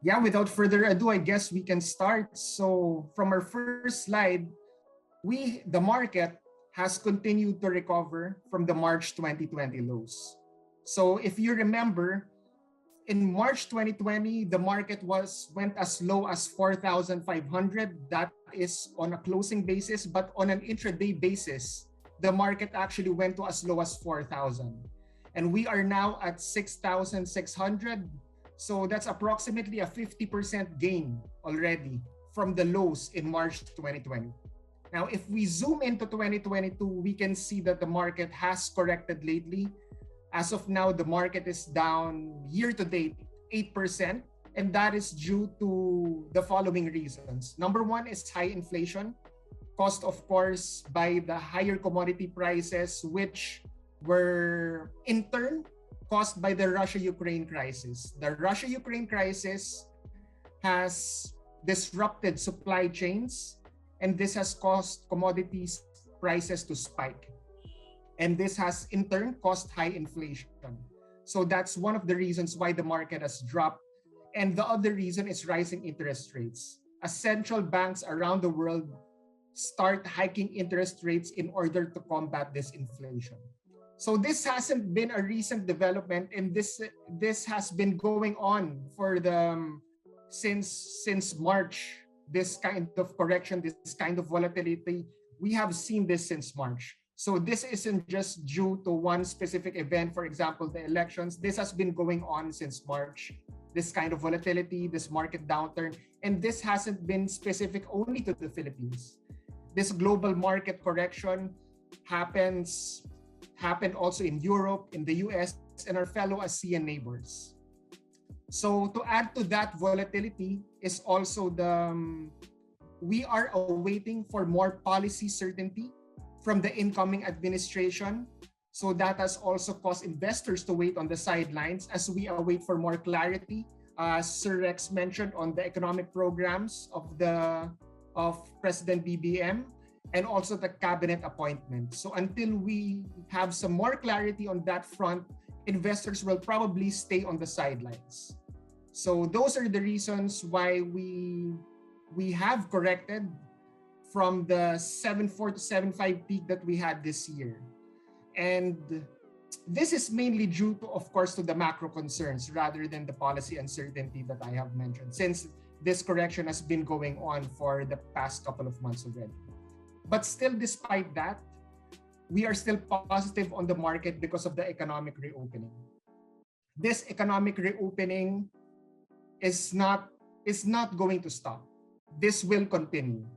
Yeah, without further ado, I guess we can start. So from our first slide, the market has continued to recover from the March 2020 lows. So if you remember, in March 2020, the market went as low as 4,500. That is on a closing basis, but on an intraday basis, the market actually went to as low as 4,000. And we are now at 6,600. So that's approximately a 50% gain already from the lows in March 2020. Now, if we zoom into 2022, we can see that the market has corrected lately. As of now, the market is down year to date 8%, and that is due to the following reasons. Number one is high inflation, caused, of course, by the higher commodity prices, which were in turn caused by the Russia-Ukraine crisis. The Russia-Ukraine crisis has disrupted supply chains, and this has caused commodities prices to spike. And this has in turn caused high inflation. So that's one of the reasons why the market has dropped. And the other reason is rising interest rates. As central banks around the world start hiking interest rates in order to combat this inflation. So this hasn't been a recent development, and this has been going on for since March. This kind of correction, this kind of volatility, we have seen this since March. So this isn't just due to one specific event, for example, the elections. This has been going on since March. This kind of volatility, this market downturn, and this hasn't been specific only to the Philippines. This global market correction happened also in Europe, in the US, and our fellow ASEAN neighbors. So to add to that volatility is also we are awaiting for more policy certainty from the incoming administration. So that has also caused investors to wait on the sidelines as we await for more clarity. Sir Rex mentioned on the economic programs of President BBM, and also the cabinet appointment. So until we have some more clarity on that front, investors will probably stay on the sidelines. So those are the reasons why we have corrected from the 7.4 to 7.5 peak that we had this year. And this is mainly due to, of course, to the macro concerns rather than the policy uncertainty that I have mentioned, since this correction has been going on for the past couple of months already. But still, despite that, we are still positive on the market because of the economic reopening. This economic reopening is not going to stop. This will continue.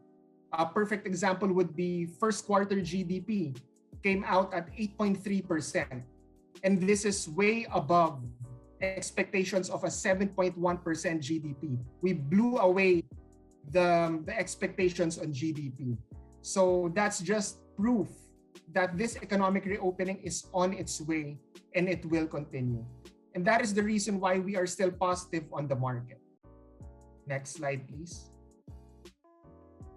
A perfect example would be first quarter GDP came out at 8.3%. And this is way above expectations of a 7.1% GDP. We blew away the expectations on GDP. So that's just proof that this economic reopening is on its way and it will continue. And that is the reason why we are still positive on the market. Next slide, please.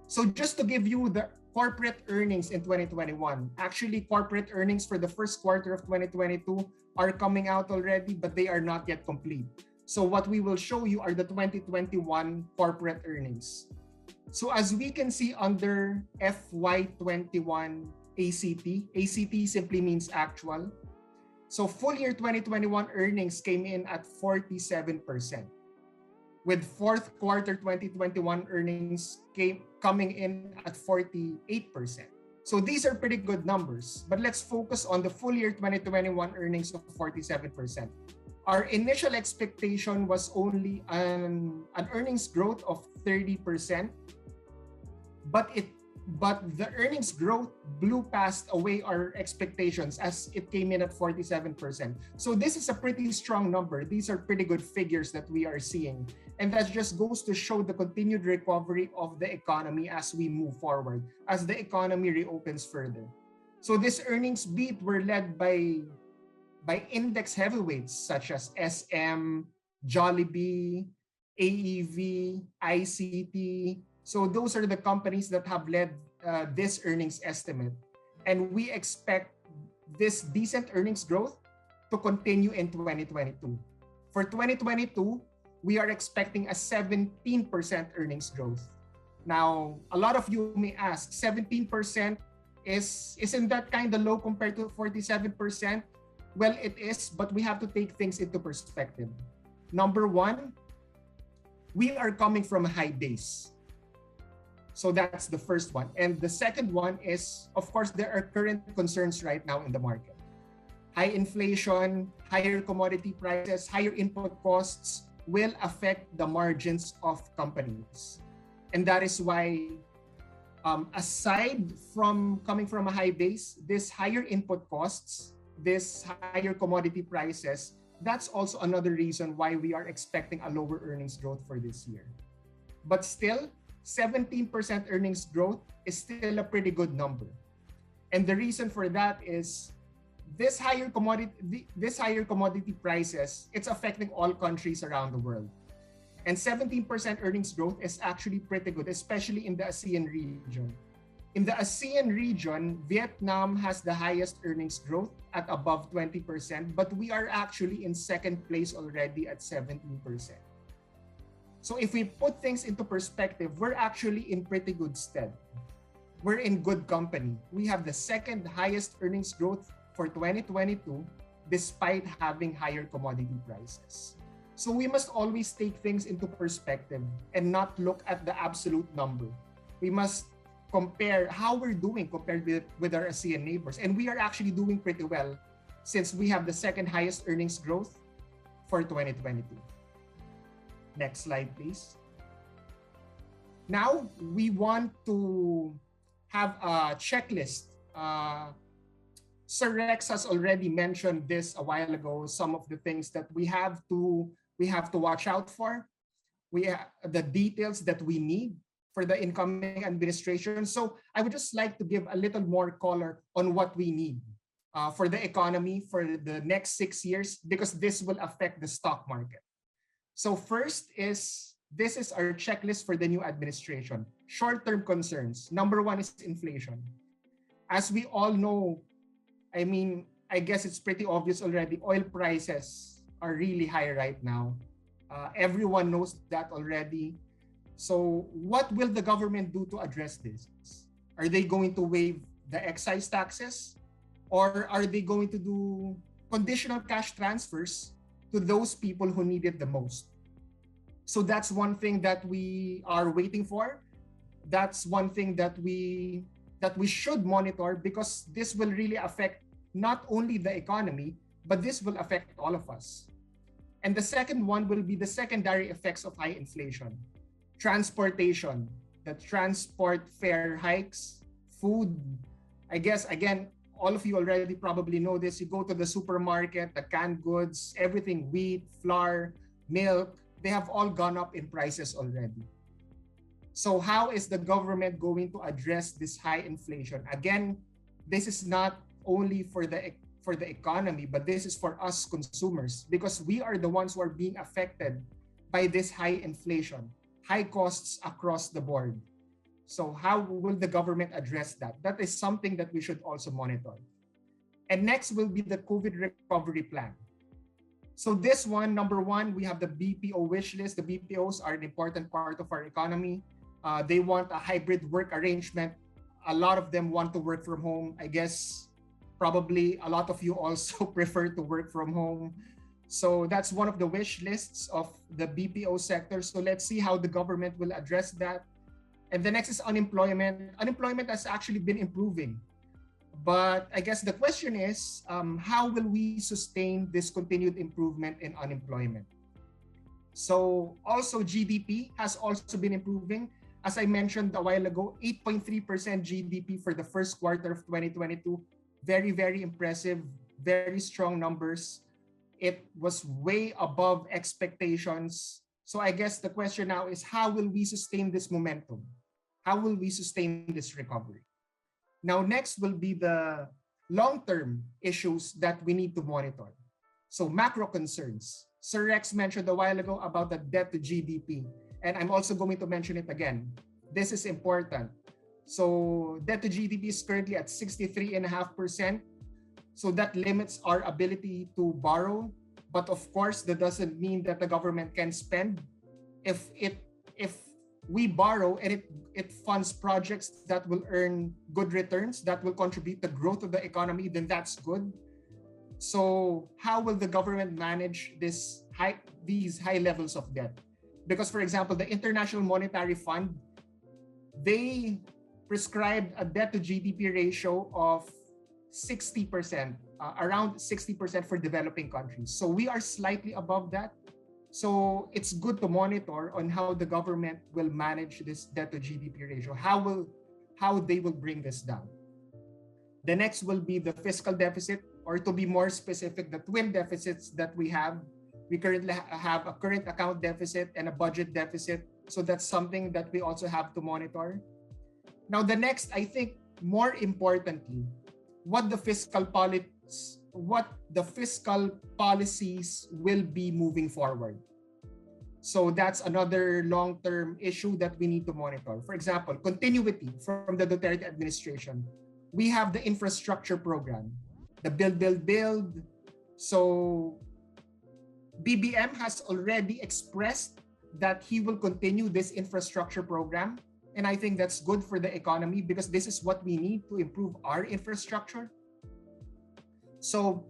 So just to give you the corporate earnings in 2021, actually corporate earnings for the first quarter of 2022 are coming out already, but they are not yet complete. So what we will show you are the 2021 corporate earnings. So as we can see under FY21 ACT simply means actual. So full year 2021 earnings came in at 47%, with fourth quarter 2021 earnings coming in at 48%. So these are pretty good numbers, but let's focus on the full year 2021 earnings of 47%. Our initial expectation was only an earnings growth of 30%, but the earnings growth blew past away our expectations as it came in at 47%. So this is a pretty strong number. These are pretty good figures that we are seeing. And that just goes to show the continued recovery of the economy as we move forward, as the economy reopens further. So this earnings beat were led by index heavyweights such as SM, Jollibee, AEV, ICT. So those are the companies that have led this earnings estimate. And we expect this decent earnings growth to continue in 2022. For 2022, we are expecting a 17% earnings growth. Now, a lot of you may ask, 17% isn't that kind of low compared to 47%? Well, it is, but we have to take things into perspective. Number one, we are coming from a high base. So that's the first one. And the second one is, of course, there are current concerns right now in the market. High inflation, higher commodity prices, higher input costs will affect the margins of companies. And that is why, aside from coming from a high base, this higher input costs, this higher commodity prices, that's also another reason why we are expecting a lower earnings growth for this year. But still, 17% earnings growth is still a pretty good number. And the reason for that is this higher commodity prices, it's affecting all countries around the world. And 17% earnings growth is actually pretty good, especially in the ASEAN region. In the ASEAN region, Vietnam has the highest earnings growth at above 20%, but we are actually in second place already at 17%. So if we put things into perspective, we're actually in pretty good stead. We're in good company. We have the second highest earnings growth for 2022, despite having higher commodity prices. So we must always take things into perspective and not look at the absolute number. We must compare how we're doing compared with our ASEAN neighbors. And we are actually doing pretty well since we have the second highest earnings growth for 2022. Next slide, please. Now, we want to have a checklist. Sir Rex has already mentioned this a while ago, some of the things that we have to watch out for. The details that we need for the incoming administration. So I would just like to give a little more color on what we need for the economy for the next 6 years, because this will affect the stock market. So first this is our checklist for the new administration. Short-term concerns. Number one is inflation. As we all know, I mean, I guess it's pretty obvious already, oil prices are really high right now. Everyone knows that already. So what will the government do to address this? Are they going to waive the excise taxes? Or are they going to do conditional cash transfers to those people who need it the most? So that's one thing that we are waiting for. That's one thing that we should monitor, because this will really affect not only the economy, but this will affect all of us. And the second one will be the secondary effects of high inflation. Transportation, the transport fare hikes, food. I guess, again, all of you already probably know this. You go to the supermarket, the canned goods, everything, wheat, flour, milk, they have all gone up in prices already. So how is the government going to address this high inflation? Again, this is not only for the economy, but this is for us consumers, because we are the ones who are being affected by this high inflation, high costs across the board. So how will the government address that? That is something that we should also monitor. And next will be the COVID recovery plan. So this one, number one, we have the BPO wish list. The BPOs are an important part of our economy. They want a hybrid work arrangement. A lot of them want to work from home. I guess probably a lot of you also prefer to work from home. So that's one of the wish lists of the BPO sector. So let's see how the government will address that. And the next is unemployment. Unemployment has actually been improving. But I guess the question is, how will we sustain this continued improvement in unemployment? So also GDP has also been improving. As I mentioned a while ago, 8.3% GDP for the first quarter of 2022. Very, very impressive, very strong numbers. It was way above expectations. So I guess the question now is, how will we sustain this momentum? How will we sustain this recovery? Now, next will be the long-term issues that we need to monitor. So macro concerns. Sir Rex mentioned a while ago about the debt to GDP. And I'm also going to mention it again. This is important. So debt to GDP is currently at 63.5%. So that limits our ability to borrow. But of course, that doesn't mean that the government can spend. If we borrow and it funds projects that will earn good returns, that will contribute to growth of the economy, then that's good. So how will the government manage these high levels of debt? Because, for example, the International Monetary Fund, they prescribed a debt to GDP ratio of 60%, around 60% for developing countries. So we are slightly above that. So it's good to monitor on how the government will manage this debt to GDP ratio. How they will bring this down. The next will be the fiscal deficit, or to be more specific, the twin deficits that we have. We currently have a current account deficit and a budget deficit. So that's something that we also have to monitor. Now, the next, I think, more importantly, what the fiscal policies will be moving forward. So that's another long-term issue that we need to monitor. For example, continuity from the Duterte administration. We have the infrastructure program, the build. So BBM has already expressed that he will continue this infrastructure program. And I think that's good for the economy because this is what we need to improve our infrastructure. So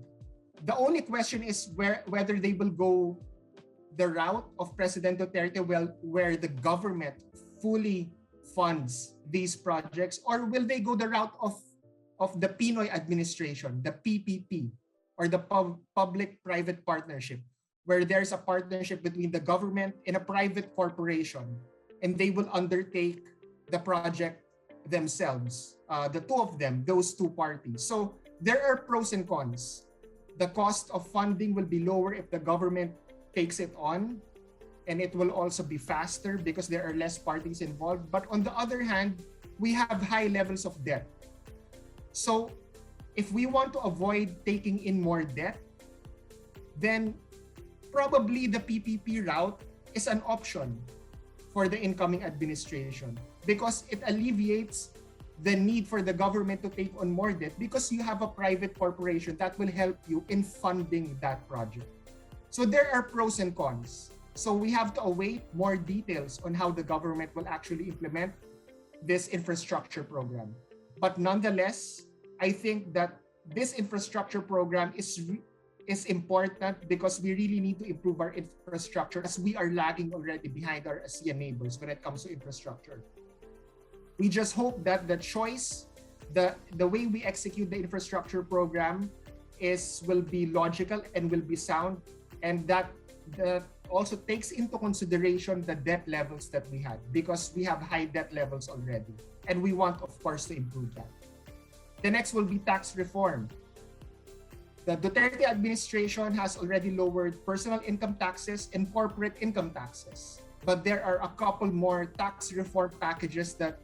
the only question is whether they will go the route of President Duterte, where the government fully funds these projects, or will they go the route of the Pinoy administration, the PPP, or the public-private partnership, where there's a partnership between the government and a private corporation, and they will undertake the project themselves, the two of them, those two parties. So there are pros and cons. The cost of funding will be lower if the government takes it on, and it will also be faster because there are less parties involved. But on the other hand, we have high levels of debt. So if we want to avoid taking in more debt, then probably the PPP route is an option for the incoming administration because it alleviates the need for the government to take on more debt because you have a private corporation that will help you in funding that project. So there are pros and cons. So we have to await more details on how the government will actually implement this infrastructure program. But nonetheless, I think that this infrastructure program is important because we really need to improve our infrastructure as we are lagging already behind our ASEAN neighbors when it comes to infrastructure. We just hope that the choice, the way we execute the infrastructure program will be logical and will be sound, and that also takes into consideration the debt levels that we had because we have high debt levels already, and we want, of course, to improve that. The next will be tax reform. The Duterte administration has already lowered personal income taxes and corporate income taxes, but there are a couple more tax reform packages that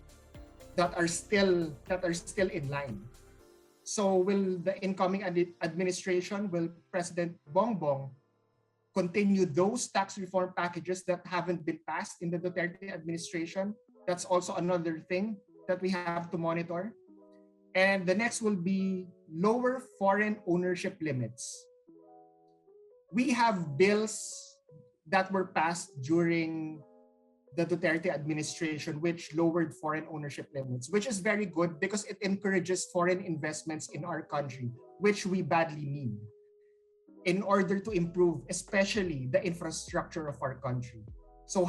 are still in line. So will the incoming administration, will President Bongbong continue those tax reform packages that haven't been passed in the Duterte administration? That's also another thing that we have to monitor. And the next will be lower foreign ownership limits. We have bills that were passed during the Duterte administration which lowered foreign ownership limits, which is very good because it encourages foreign investments in our country, which we badly need in order to improve, especially the infrastructure of our country. So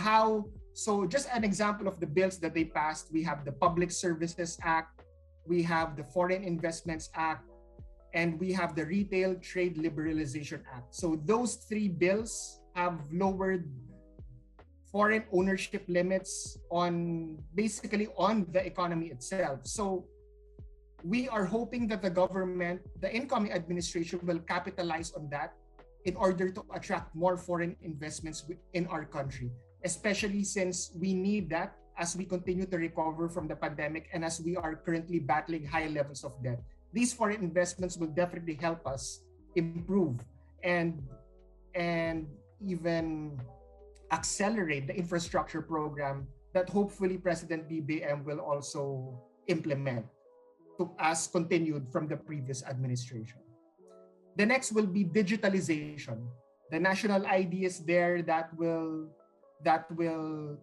just an example of the bills that they passed, we have the Public Services Act, we have the Foreign Investments Act, and we have the Retail Trade Liberalization Act. So those three bills have lowered foreign ownership limits on the economy itself. So we are hoping that the government, the incoming administration, will capitalize on that in order to attract more foreign investments in our country, especially since we need that as we continue to recover from the pandemic and as we are currently battling high levels of debt. These foreign investments will definitely help us improve and even accelerate the infrastructure program that hopefully President BBM will also implement as continued from the previous administration. The next will be digitalization. The national ID is there that will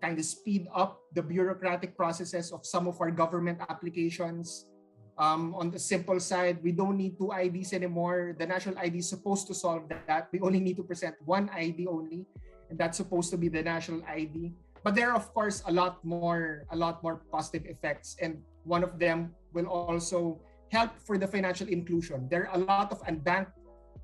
kind of speed up the bureaucratic processes of some of our government applications. On the simple side, we don't need two IDs anymore. The national ID is supposed to solve that. We only need to present one ID only, and that's supposed to be the national ID. But there are, of course, a lot more positive effects, and one of them will also help for the financial inclusion. There are a lot of unbanked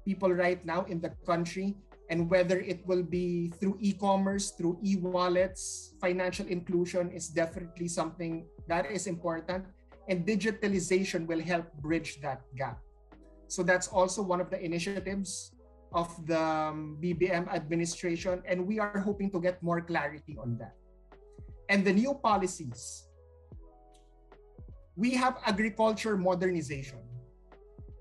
people right now in the country, and whether it will be through e-commerce, through e-wallets, financial inclusion is definitely something that is important, and digitalization will help bridge that gap. So that's also one of the initiatives of the BBM administration, and we are hoping to get more clarity on that. And the new policies, we have agriculture modernization.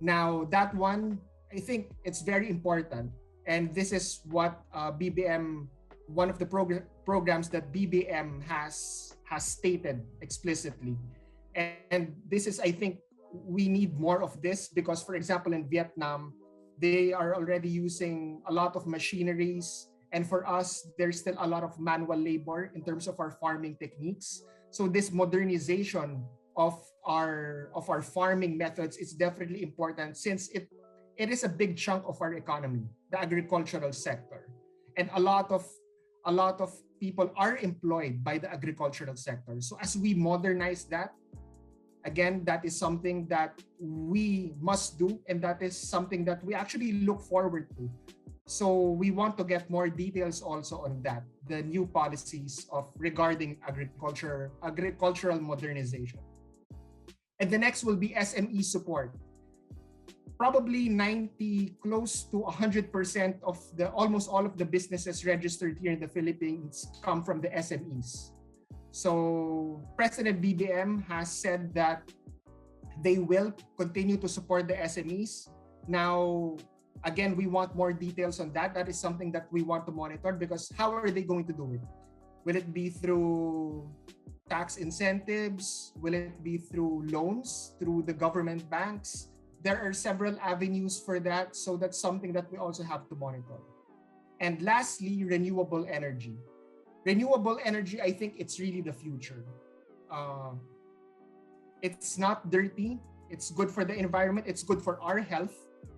Now, that one, I think it's very important. And this is what BBM, one of the programs that BBM has stated explicitly. And this is, I think, we need more of this because, for example, in Vietnam, they are already using a lot of machineries. And for us, there's still a lot of manual labor in terms of our farming techniques. So this modernization of our farming methods is definitely important since it is a big chunk of our economy, the agricultural sector. And a lot of people are employed by the agricultural sector. So as we modernize that, again, that is something that we must do, and that is something that we actually look forward to. So we want to get more details also on that, the new policies regarding agricultural modernization. And the next will be SME support. Probably 90, close to 100% of almost all of the businesses registered here in the Philippines come from the SMEs. So President BBM has said that they will continue to support the SMEs. Now, again, we want more details on that. That is something that we want to monitor because how are they going to do it? Will it be through tax incentives? Will it be through loans, through the government banks? There are several avenues for that. So that's something that we also have to monitor. And lastly, renewable energy. Renewable energy, I think it's really the future. It's not dirty. It's good for the environment. It's good for our health.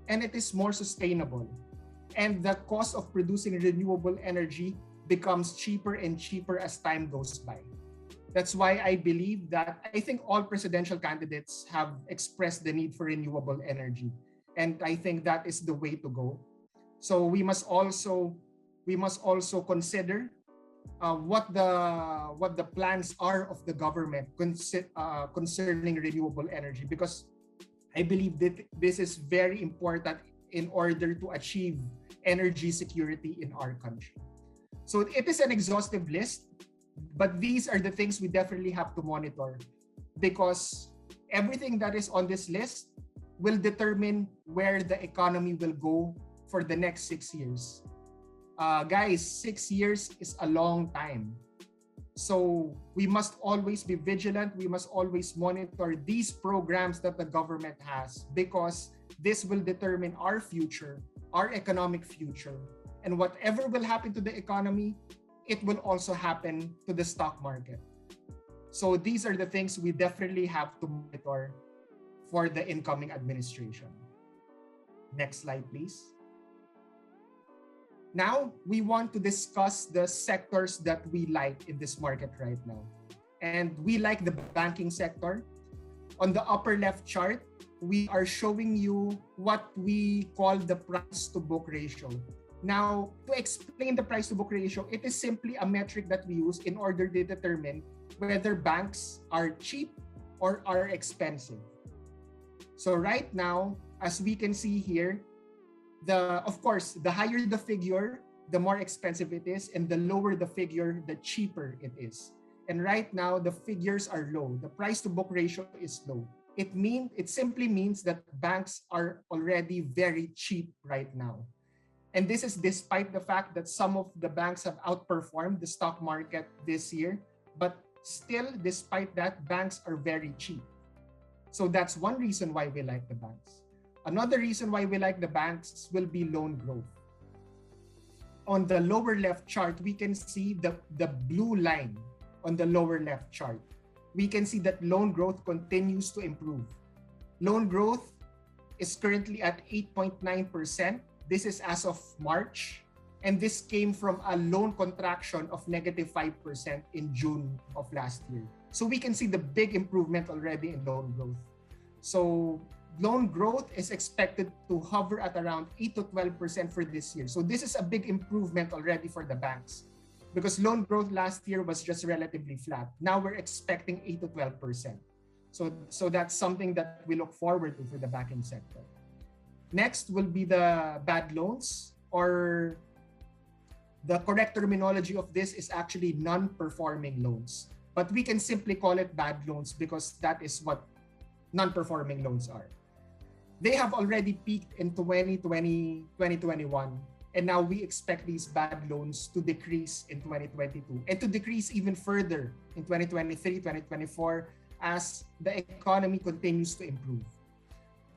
And it is more sustainable. And the cost of producing renewable energy becomes cheaper and cheaper as time goes by. That's why I believe that I think all presidential candidates have expressed the need for renewable energy. And I think that is the way to go. So we must also consider what the plans are of the government concerning renewable energy, because I believe that this is very important in order to achieve energy security in our country. So it is an exhaustive list, but these are the things we definitely have to monitor, because everything that is on this list will determine where the economy will go for the next 6 years. Guys, 6 years is a long time. So we must always be vigilant. We must always monitor these programs that the government has, because this will determine our future, our economic future. And whatever will happen to the economy, it will also happen to the stock market. So these are the things we definitely have to monitor for the incoming administration. Next slide, please. Now, we want to discuss the sectors that we like in this market right now. And we like the banking sector. On the upper left chart, we are showing you what we call the price to book ratio. Now, to explain the price to book ratio, it is simply a metric that we use in order to determine whether banks are cheap or are expensive. So right now, as we can see here, of course, the higher the figure, the more expensive it is, and the lower the figure, the cheaper it is. And right now, the figures are low. The price to book ratio is low. It simply means that banks are already very cheap right now. And this is despite the fact that some of the banks have outperformed the stock market this year. But still, despite that, banks are very cheap. So that's one reason why we like the banks. Another reason why we like the banks will be loan growth. on the lower left chart, we can see the blue line on the lower left chart. We can see that loan growth continues to improve. Loan growth is currently at 8.9%. This is as of March. And this came from a loan contraction of -5% in June of last year. So we can see the big improvement already in loan growth. So loan growth is expected to hover at around 8 to 12% for this year. So this is a big improvement already for the banks, because loan growth last year was just relatively flat. Now we're expecting 8 to 12%. So that's something that we look forward to for the banking sector. Next will be the bad loans, or the correct terminology of this is actually non-performing loans. But we can simply call it bad loans because that is what non-performing loans are. They have already peaked in 2020, 2021. And now we expect these bad loans to decrease in 2022 and to decrease even further in 2023, 2024 as the economy continues to improve.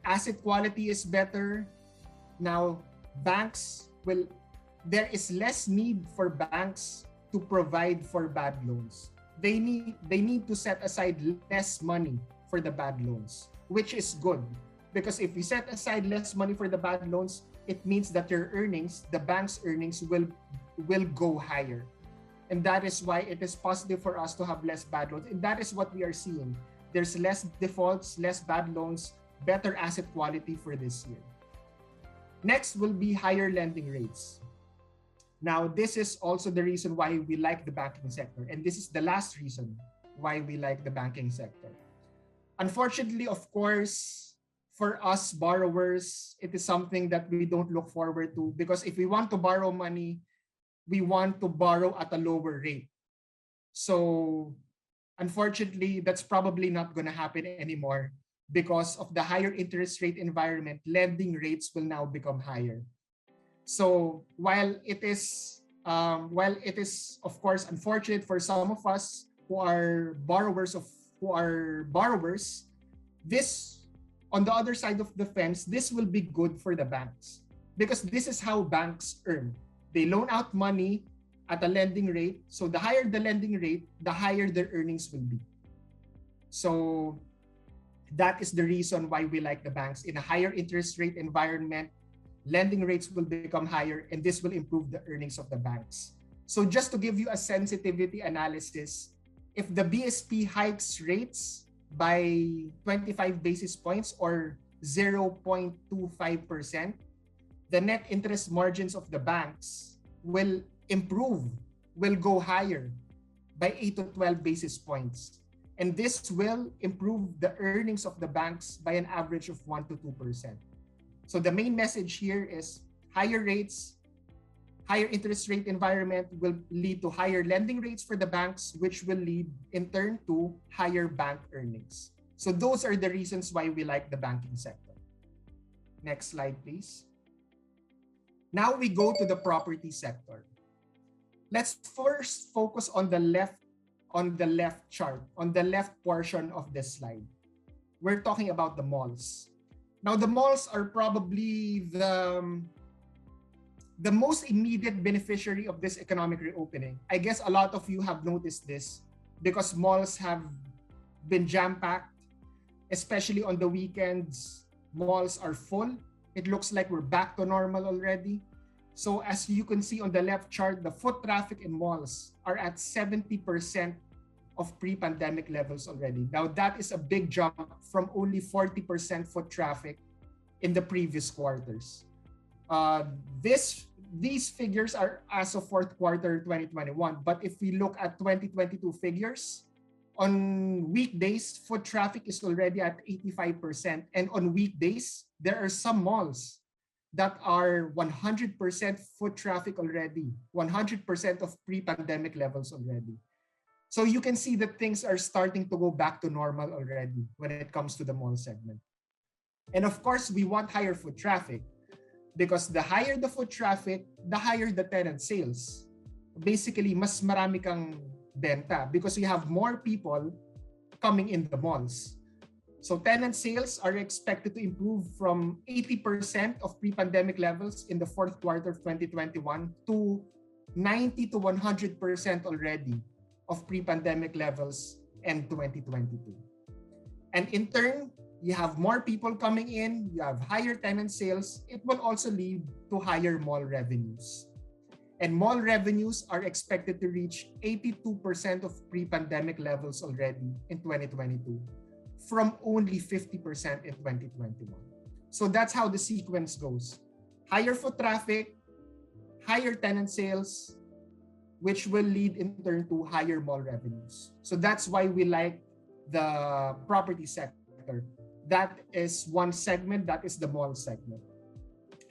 Asset quality is better. Now, there is less need for banks to provide for bad loans. They need to set aside less money for the bad loans, which is good. Because if we set aside less money for the bad loans, it means that your earnings, the bank's earnings, will go higher. And that is why it is positive for us to have less bad loans. And that is what we are seeing. There's less defaults, less bad loans, better asset quality for this year. Next will be higher lending rates. Now, this is also the reason why we like the banking sector. And this is the last reason why we like the banking sector. Unfortunately, of course, for us borrowers, it is something that we don't look forward to, because if we want to borrow money, we want to borrow at a lower rate. So unfortunately, that's probably not going to happen anymore because of the higher interest rate environment. Lending rates will now become higher. So while it is of course unfortunate for some of us who are borrowers, this, on the other side of the fence, this will be good for the banks, because this is how banks earn. They loan out money at a lending rate. So the higher the lending rate, the higher their earnings will be. So that is the reason why we like the banks. In a higher interest rate environment, lending rates will become higher, and this will improve the earnings of the banks. So just to give you a sensitivity analysis, if the BSP hikes rates by 25 basis points or 0.25%, the net interest margins of the banks will improve, will go higher by 8 to 12 basis points. And this will improve the earnings of the banks by an average of 1 to 2%. So the main message here is higher rates, higher interest rate environment will lead to higher lending rates for the banks, which will lead in turn to higher bank earnings. So those are the reasons why we like the banking sector. Next slide, please. Now we go to the property sector. Let's first focus on the left chart, on the left portion of this slide. We're talking about the malls. Now, the malls are probably the most immediate beneficiary of this economic reopening. I guess a lot of you have noticed this because malls have been jam-packed, especially on the weekends. Malls are full. It looks like we're back to normal already. So as you can see on the left chart, the foot traffic in malls are at 70% of pre-pandemic levels already. Now that is a big jump from only 40% foot traffic in the previous quarters. These figures are as of fourth quarter 2021. But if we look at 2022 figures, on weekdays, foot traffic is already at 85%. And on weekdays, there are some malls that are 100% foot traffic already, 100% of pre-pandemic levels already. So you can see that things are starting to go back to normal already when it comes to the mall segment. And of course, we want higher foot traffic because the higher the foot traffic, the higher the tenant sales. Basically, mas marami kang benta because you have more people coming in the malls. So tenant sales are expected to improve from 80% of pre-pandemic levels in the fourth quarter of 2021 to 90 to 100% already of pre-pandemic levels in 2022. And in turn, you have more people coming in, you have higher tenant sales, it will also lead to higher mall revenues. And mall revenues are expected to reach 82% of pre-pandemic levels already in 2022 from only 50% in 2021. So that's how the sequence goes. Higher foot traffic, higher tenant sales, which will lead in turn to higher mall revenues. So that's why we like the property sector. That is one segment, that is the mall segment.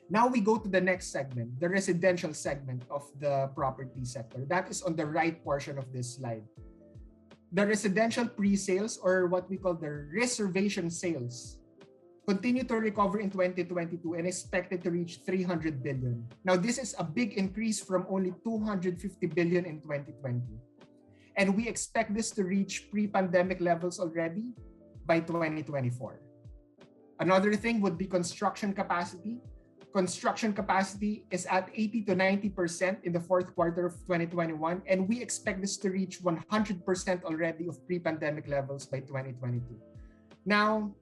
Now we go to the next segment, the residential segment of the property sector. That is on the right portion of this slide. The residential pre-sales, or what we call the reservation sales, continue to recover in 2022 and expected to reach 300 billion. Now, this is a big increase from only 250 billion in 2020. And we expect this to reach pre-pandemic levels already by 2024. Another thing would be construction capacity. Construction capacity is at 80 to 90% in the fourth quarter of 2021, and we expect this to reach 100% already of pre-pandemic levels by 2022. Now,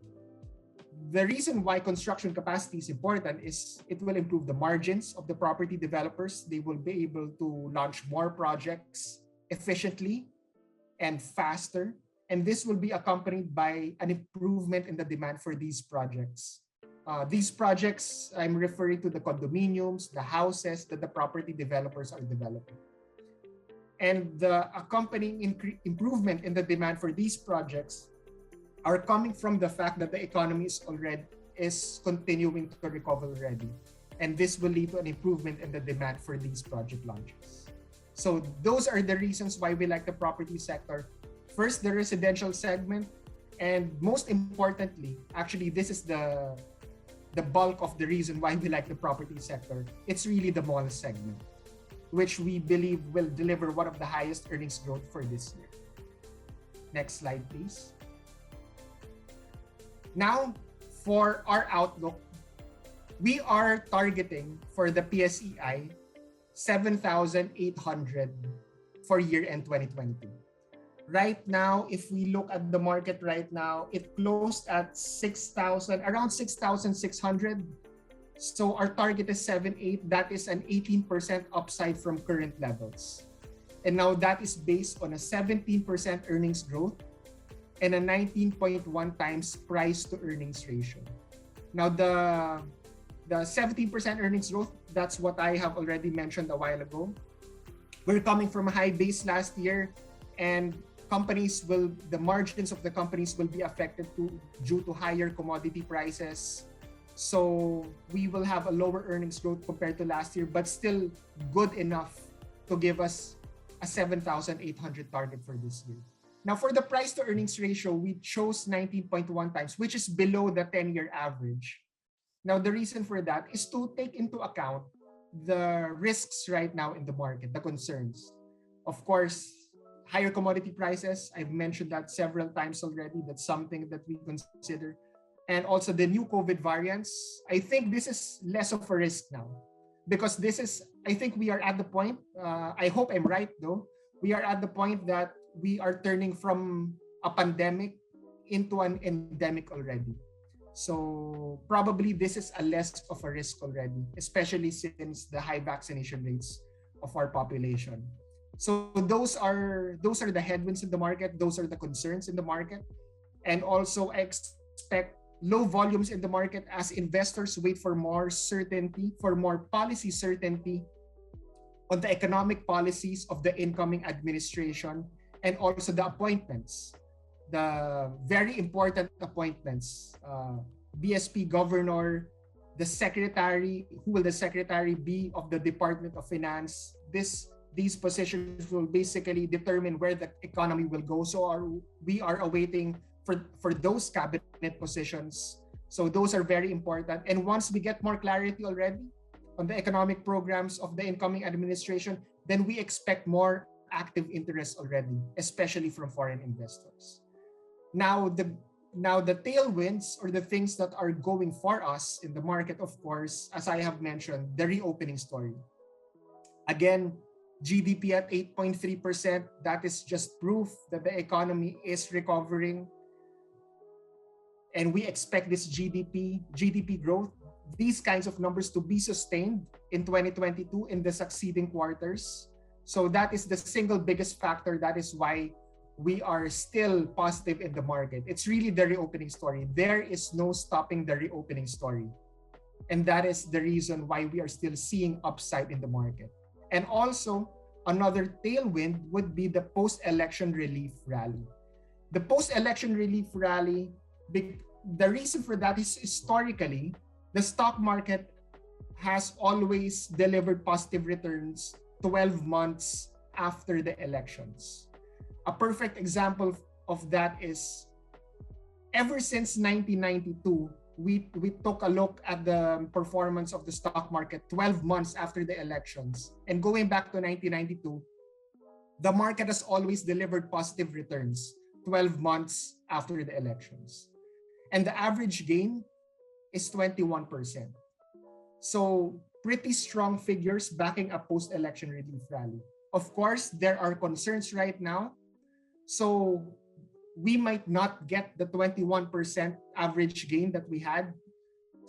the reason why construction capacity is important is it will improve the margins of the property developers. They will be able to launch more projects efficiently and faster, and this will be accompanied by an improvement in the demand for these projects. These projects, I'm referring to the condominiums, the houses that the property developers are developing. And the accompanying improvement in the demand for these projects are coming from the fact that the economy is continuing to recover already. And this will lead to an improvement in the demand for these project launches. So those are the reasons why we like the property sector. First, the residential segment, and most importantly, actually, this is the bulk of the reason why we like the property sector. It's really the mall segment, which we believe will deliver one of the highest earnings growth for this year. Next slide, please. Now, for our outlook, we are targeting for the PSEI 7,800 for year-end 2022. Right now, if we look at the market right now, it closed at around 6,600. So our target is 7,800. That is an 18% upside from current levels. And now that is based on a 17% earnings growth and a 19.1 times price to earnings ratio. Now the 17% earnings growth, that's what I have already mentioned a while ago. We're coming from a high base last year, and the margins of the companies will be affected due to higher commodity prices. So we will have a lower earnings growth compared to last year, but still good enough to give us a 7,800 target for this year. Now, for the price to earnings ratio, we chose 19.1 times, which is below the 10-year average. Now, the reason for that is to take into account the risks right now in the market, the concerns. Of course, higher commodity prices, I've mentioned that several times already. That's something that we consider. And also the new COVID variants. I think this is less of a risk now, because I think we are at the point, I hope I'm right though, we are at the point that we are turning from a pandemic into an endemic already. So probably this is a less of a risk already, especially since the high vaccination rates of our population. So those are the headwinds in the market. Those are the concerns in the market. And also I expect low volumes in the market as investors wait for more certainty, for more policy certainty on the economic policies of the incoming administration, and also the appointments, the very important appointments, BSP governor, the secretary, who will the secretary be of the Department of Finance. These positions will basically determine where the economy will go. So we are awaiting for those cabinet positions. So those are very important. And once we get more clarity already on the economic programs of the incoming administration, then we expect more active interest already, especially from foreign investors. Now, the Now, the tailwinds or the things that are going for us in the market, of course, as I have mentioned, the reopening story. Again, GDP at 8.3%, that is just proof that the economy is recovering. And we expect this GDP growth, these kinds of numbers to be sustained in 2022 in the succeeding quarters. So that is the single biggest factor. That is why we are still positive in the market. It's really the reopening story. There is no stopping the reopening story. And that is the reason why we are still seeing upside in the market. And also, another tailwind would be the post-election relief rally. The post-election relief rally, the reason for that is historically, the stock market has always delivered positive returns 12 months after the elections. A perfect example of that is ever since 1992, we took a look at the performance of the stock market 12 months after the elections. And going back to 1992, the market has always delivered positive returns 12 months after the elections. And the average gain is 21%. So pretty strong figures backing a post-election relief rally. Of course, there are concerns right now. So we might not get the 21% average gain that we had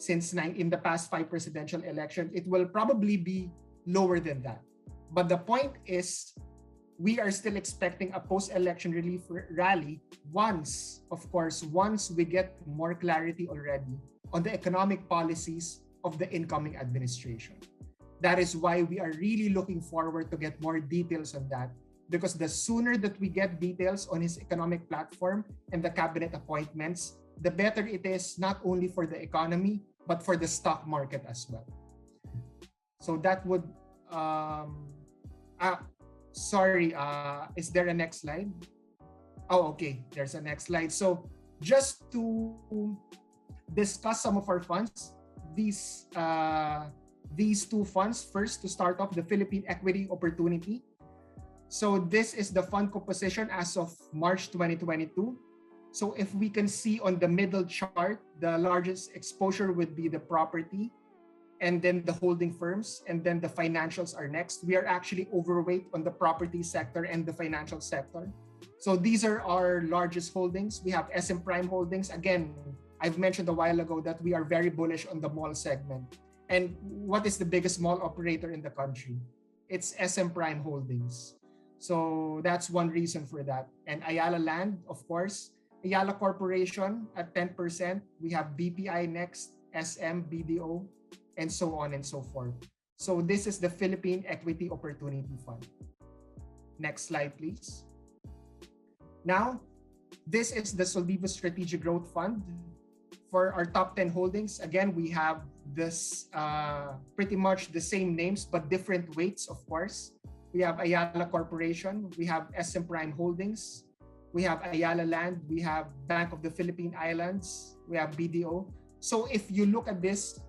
in the past 5 presidential elections. It will probably be lower than that. But the point is, we are still expecting a post-election relief rally once we get more clarity already on the economic policies of the incoming administration. That is why we are really looking forward to get more details on that, because the sooner that we get details on his economic platform and the cabinet appointments, the better it is not only for the economy, but for the stock market as well. So that would, is there a next slide? Oh, okay, there's a next slide. So just to discuss some of our funds, these two funds, first to start off, the Philippine Equity Opportunity. So this is the fund composition as of March 2022. So if we can see on the middle chart, the largest exposure would be the property, and then the holding firms, and then the financials are next. We are actually overweight on the property sector and the financial sector. So these are our largest holdings. We have SM Prime Holdings. Again, I've mentioned a while ago that we are very bullish on the mall segment. And what is the biggest mall operator in the country? It's SM Prime Holdings. So that's one reason for that. And Ayala Land, of course. Ayala Corporation at 10%. We have BPI next, SM, BDO, and so on and so forth. So this is the Philippine Equity Opportunity Fund. Next slide, please. Now, this is the SOLDIVO Strategic Growth Fund. For our top 10 holdings, again, we have this pretty much the same names, but different weights, of course. We have Ayala Corporation, we have SM Prime Holdings, we have Ayala Land, we have Bank of the Philippine Islands, we have BDO. So if you look at this,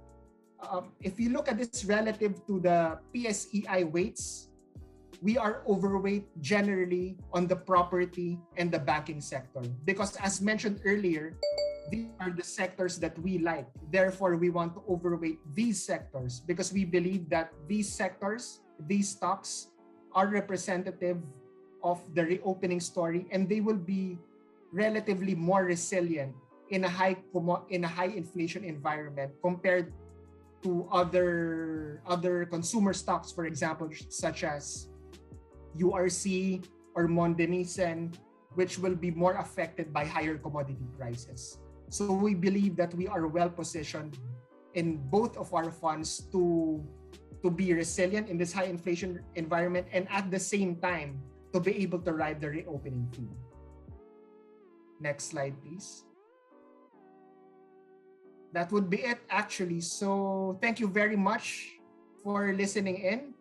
relative to the PSEI weights, we are overweight generally on the property and the banking sector. Because as mentioned earlier, these are the sectors that we like. Therefore, we want to overweight these sectors because we believe that these sectors, these stocks, are representative of the reopening story, and they will be relatively more resilient in a high inflation environment compared to other consumer stocks, for example, such as URC or Mondenisen, which will be more affected by higher commodity prices. So we believe that we are well positioned in both of our funds to be resilient in this high inflation environment, and at the same time to be able to ride the reopening theme. Next slide, please. That would be it, actually. So thank you very much for listening in.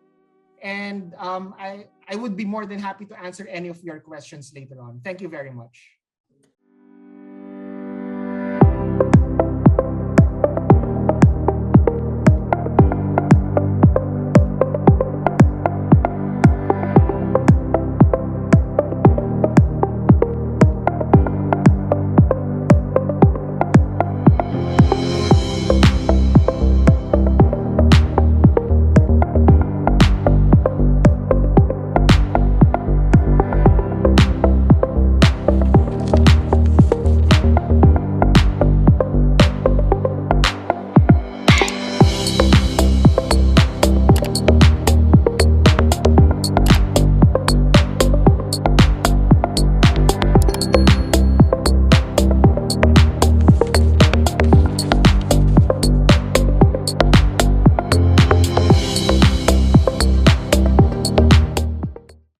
And I would be more than happy to answer any of your questions later on. Thank you very much.